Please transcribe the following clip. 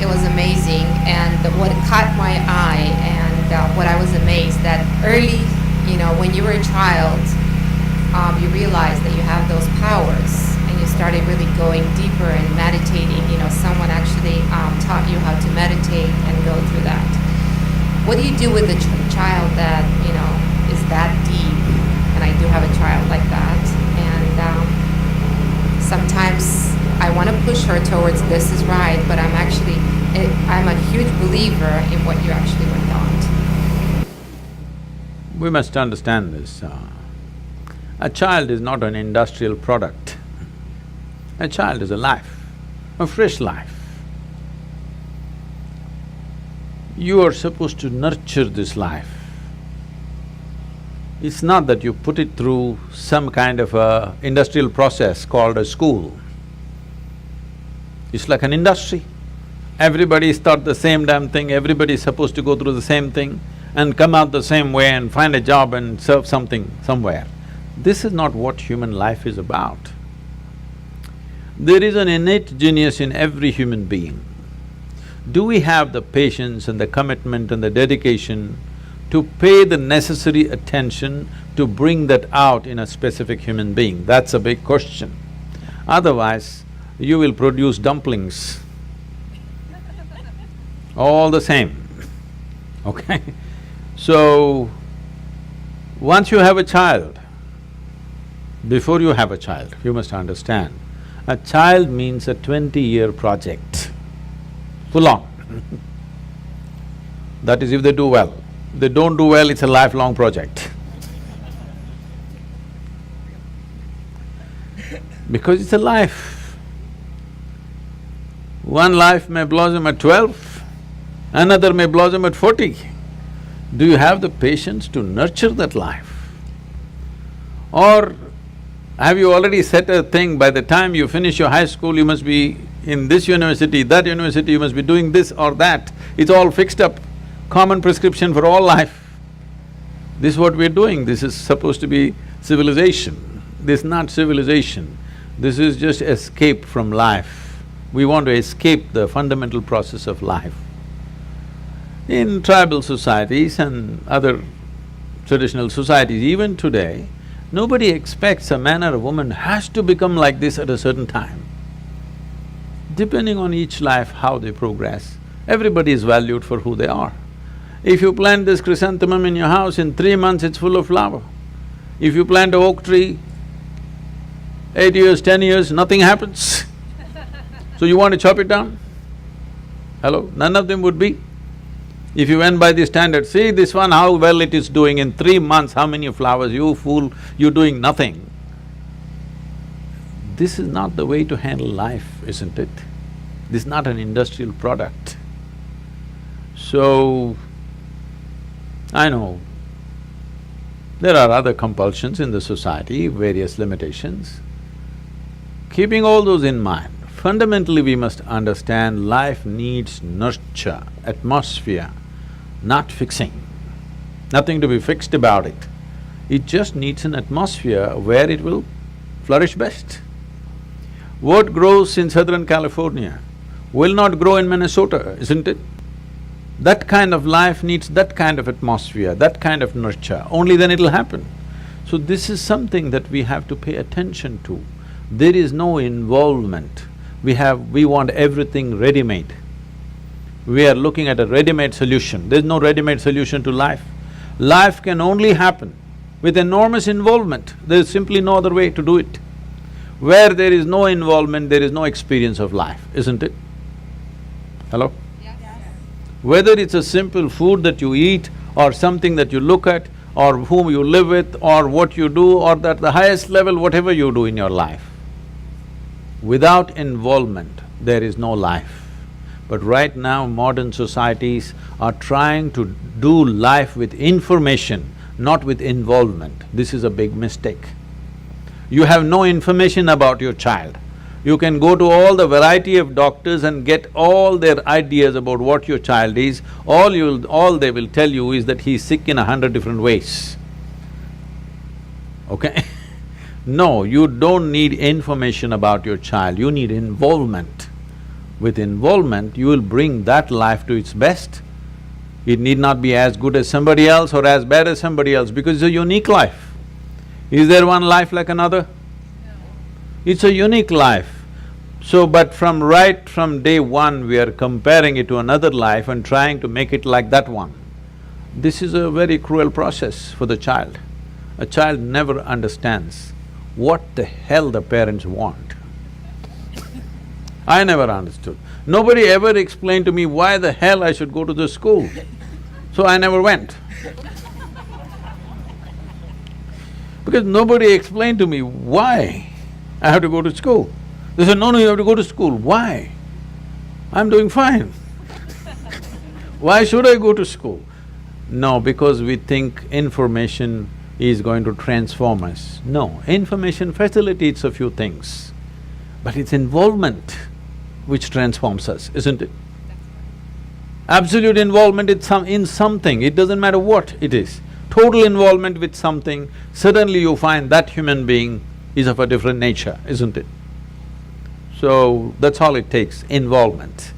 It was amazing, and what caught my eye and what I was amazed that early, when you were a child, you realized that you have those powers, and you started really going deeper and meditating. Someone actually taught you how to meditate and go through that. What do you do with a child that is that deep? And I do have a child like that, and sometimes I want to push her towards this is right, but I'm a huge believer in what you actually went on. We must understand this. A child is not an industrial product. A child is a life, a fresh life. You are supposed to nurture this life. It's not that you put it through some kind of a industrial process called a school. It's like an industry. Everybody's taught the same damn thing, everybody's supposed to go through the same thing and come out the same way and find a job and serve something somewhere. This is not what human life is about. There is an innate genius in every human being. Do we have the patience and the commitment and the dedication to pay the necessary attention to bring that out in a specific human being? That's a big question. Otherwise, you will produce dumplings, all the same, okay? So, once you have a child, before you have a child, you must understand, a child means a 20-year project, full on. That is if they do well. If they don't do well, it's a lifelong project. Because it's a life. One life may blossom at 12, another may blossom at 40. Do you have the patience to nurture that life? Or have you already set a thing, by the time you finish your high school, you must be in this university, that university, you must be doing this or that. It's all fixed up, common prescription for all life. This is what we're doing, this is supposed to be civilization. This is not civilization, this is just escape from life. We want to escape the fundamental process of life. In tribal societies and other traditional societies, even today, nobody expects a man or a woman has to become like this at a certain time. Depending on each life, how they progress, everybody is valued for who they are. If you plant this chrysanthemum in your house, in 3 months it's full of flower. If you plant an oak tree, 8 years, 10 years, nothing happens. So you want to chop it down? Hello? None of them would be. If you went by the standard, see this one, how well it is doing in 3 months, how many flowers, you fool, you're doing nothing. This is not the way to handle life, isn't it? This is not an industrial product. So, I know there are other compulsions in the society, various limitations. Keeping all those in mind, fundamentally we must understand life needs nurture, atmosphere, not fixing. Nothing to be fixed about it. It just needs an atmosphere where it will flourish best. What grows in Southern California will not grow in Minnesota, isn't it? That kind of life needs that kind of atmosphere, that kind of nurture, only then it'll happen. So this is something that we have to pay attention to. There is no involvement. We want everything ready-made. We are looking at a ready-made solution. There's no ready-made solution to life. Life can only happen with enormous involvement. There's simply no other way to do it. Where there is no involvement, there is no experience of life, isn't it? Hello? Yes. Whether it's a simple food that you eat or something that you look at or whom you live with or what you do or at the highest level, whatever you do in your life, without involvement, there is no life. But right now, modern societies are trying to do life with information, not with involvement. This is a big mistake. You have no information about your child. You can go to all the variety of doctors and get all their ideas about what your child is. All they will tell you is that he's sick in 100 different ways. Okay? No, you don't need information about your child, you need involvement. With involvement, you will bring that life to its best. It need not be as good as somebody else or as bad as somebody else because it's a unique life. Is there one life like another? No. It's a unique life. So, but right from day one, we are comparing it to another life and trying to make it like that one. This is a very cruel process for the child. A child never understands what the hell the parents want. I never understood. Nobody ever explained to me why the hell I should go to the school. So I never went. Because nobody explained to me why I have to go to school. They said, no, you have to go to school. Why? I'm doing fine. Why should I go to school? No, because we think information is going to transform us. No, information facilitates a few things, but it's involvement which transforms us, isn't it? Absolute involvement in something, it doesn't matter what it is. Total involvement with something, suddenly you find that human being is of a different nature, isn't it? So, that's all it takes, involvement.